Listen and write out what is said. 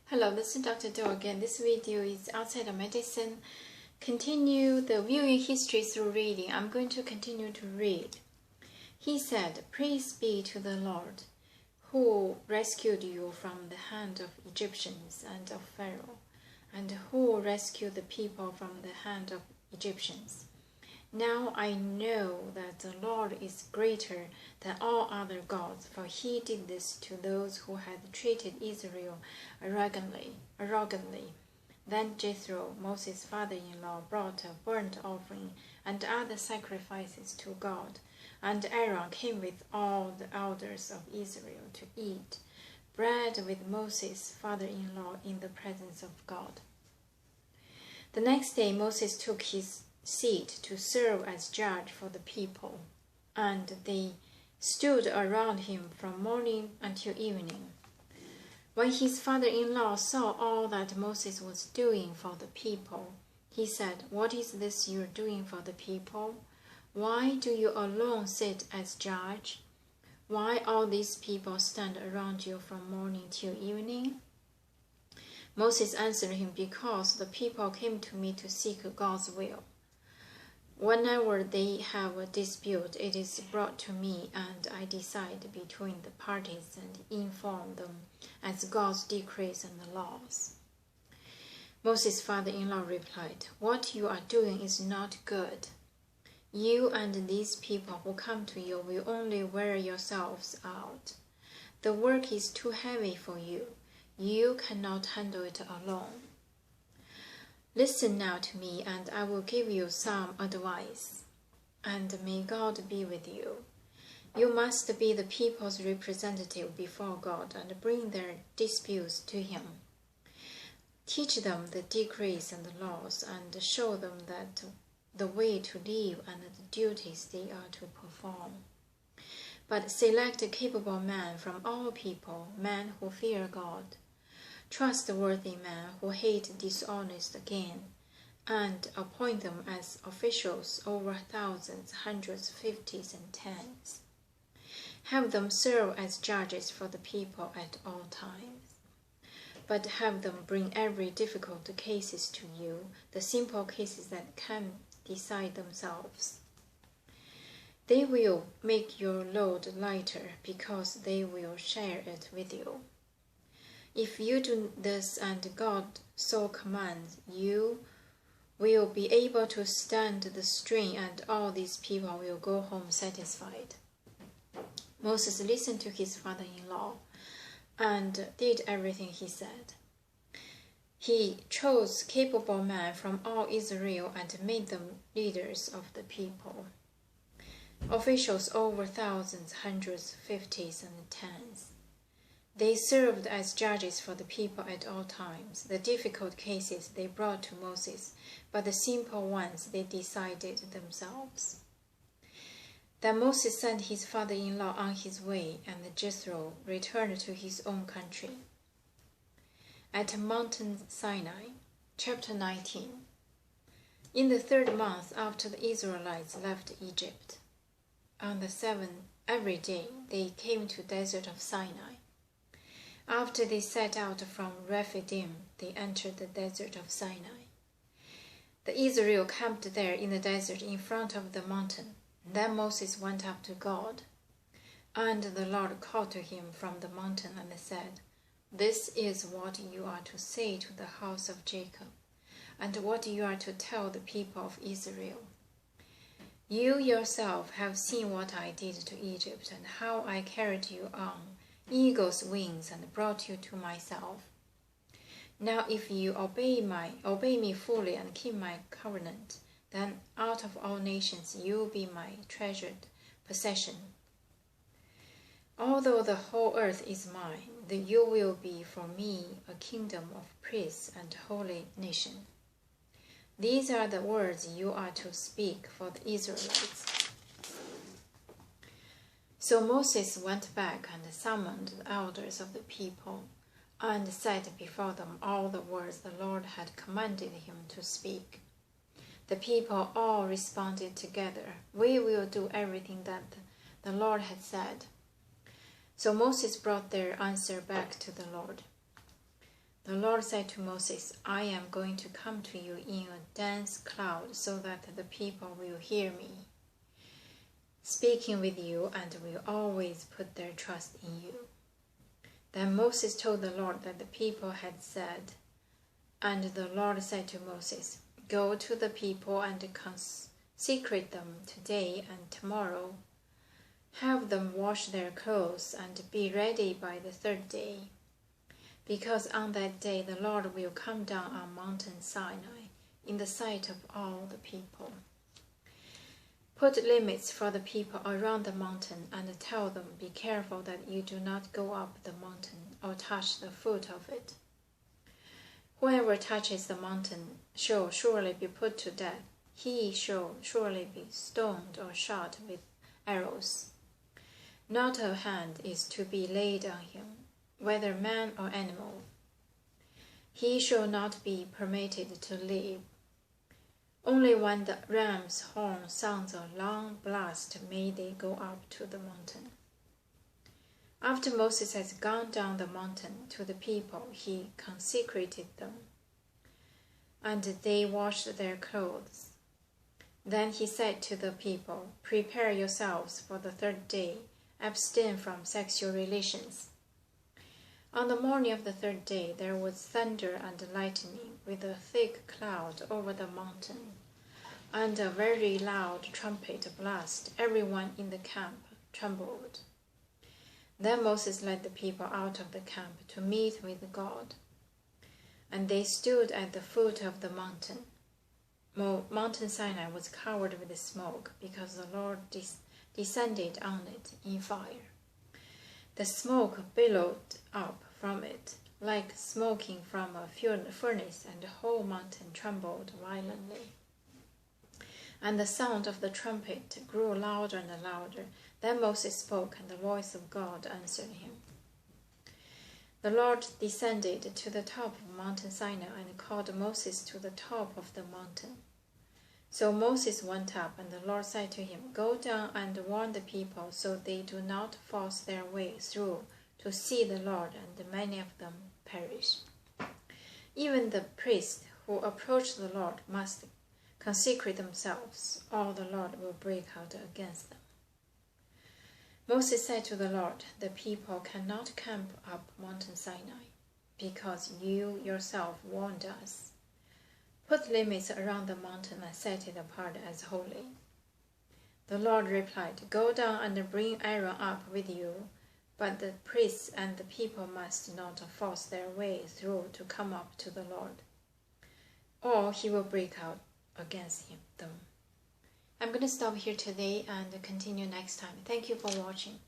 Hello, this is Dr. Do again. This video is outside of medicine. Continue the viewing history through reading. I'm going to continue to read. He said, "Praise be to the Lord, who rescued you from the hand of Egyptians and of Pharaoh, and who rescued the people from the hand of Egyptians. Now I know that the Lord is greater than all other gods, for he did this to those who had treated Israel arrogantly. Then Jethro, Moses' father-in-law, brought a burnt offering and other sacrifices to God, and Aaron came with all the elders of Israel to eat bread with Moses' father-in-law in the presence of God. The next day Moses took his seat to serve as judge for the people, and they stood around him from morning until evening. When his father-in-law saw all that Moses was doing for the people, he said, "What is this you are doing for the people? Why do you alone sit as judge? Why all these people stand around you from morning till evening?" Moses answered him, "Because the people came to me to seek God's will. Whenever they have a dispute, it is brought to me, and I decide between the parties and inform them as God's decrees and the laws." Moses' father-in-law replied, "What you are doing is not good. You and these people who come to you will only wear yourselves out. The work is too heavy for you. You cannot handle it alone. Listen now to me, and I will give you some advice, and may God be with you. You must be the people's representative before God and bring their disputes to him. Teach them the decrees and the laws, and show them that the way to live and the duties they are to perform. But select a capable man from all people, men who fear God, trustworthy men who hate dishonest gain, and appoint them as officials over thousands, hundreds, fifties, and tens. Have them serve as judges for the people at all times. But have them bring every difficult cases to you, the simple cases that can decide themselves. They will make your load lighter because they will share it with you. If you do this and God so commands, you will be able to stand the strain, and all these people will go home satisfied." Moses listened to his father-in-law and did everything he said. He chose capable men from all Israel and made them leaders of the people, officials over thousands, hundreds, fifties, and tens. They served as judges for the people at all times. The difficult cases they brought to Moses, but the simple ones they decided themselves. Then Moses sent his father-in-law on his way, and Jethro returned to his own country. At Mount Sinai, chapter 19. In the 3rd month after the Israelites left Egypt, on the 7th, every day they came to the desert of Sinai. After they set out from Rephidim, they entered the desert of Sinai. The Israel camped there in the desert in front of the mountain. Then Moses went up to God, and the Lord called to him from the mountain and said, "This is what you are to say to the house of Jacob, and what you are to tell the people of Israel. You yourself have seen what I did to Egypt, and how I carried you on eagle's wings and brought you to myself. Now if you obey me fully and keep my covenant, then out of all nations you will be my treasured possession. Although the whole earth is mine, then you will be for me a kingdom of priests and holy nation. These are the words you are to speak for the Israelites." So Moses went back and summoned the elders of the people, and said before them all the words the Lord had commanded him to speak. The people all responded together, "We will do everything that the Lord had said." So Moses brought their answer back to the Lord. The Lord said to Moses, I am going to come to you in a dense cloud so that the people will hear me speaking with you and will always put their trust in you. Then Moses told the Lord that the people had said, and the Lord said to Moses, Go to the people and consecrate them today and tomorrow. Have them wash their clothes and be ready by the third day, because on that day the Lord will come down on Mountain Sinai in the sight of all the people. Put limits for the people around the mountain and tell them, Be careful that you do not go up the mountain or touch the foot of it. Whoever touches the mountain shall surely be put to death. He shall surely be stoned or shot with arrows. Not a hand is to be laid on him, whether man or animal. He shall not be permitted to live. Only when the ram's horn sounds a long blast may they go up to the mountain. After Moses has gone down the mountain to the people, he consecrated them, and they washed their clothes. Then he said to the people, Prepare yourselves for the third day, abstain from sexual relations. On the morning of the third day there was thunder and lightning with a thick cloud over the mountain, and a very loud trumpet blast. Everyone in the camp trembled. Then Moses led the people out of the camp to meet with God, and they stood at the foot of the mountain. Mountain Sinai was covered with smoke because the Lord descended on it in fire. The smoke billowed up from it like smoking from a furnace, and the whole mountain trembled violently. And the sound of the trumpet grew louder and louder. Then Moses spoke, and the voice of God answered him. The Lord descended to the top of Mountain Sinai and called Moses to the top of the mountain. So Moses went up, and the Lord said to him, Go down and warn the people so they do not force their way through to see the Lord, and many of them perish. Even the priests who approach the Lord must consecrate themselves, or the Lord will break out against them. Moses said to the Lord, The people cannot camp up Mountain Sinai, because you yourself warned us. Put limits around the mountain and set it apart as holy. The Lord replied, Go down and bring Aaron up with you, but the priests and the people must not force their way through to come up to the Lord, or he will break out against them. I'm going to stop here today and continue next time. Thank you for watching.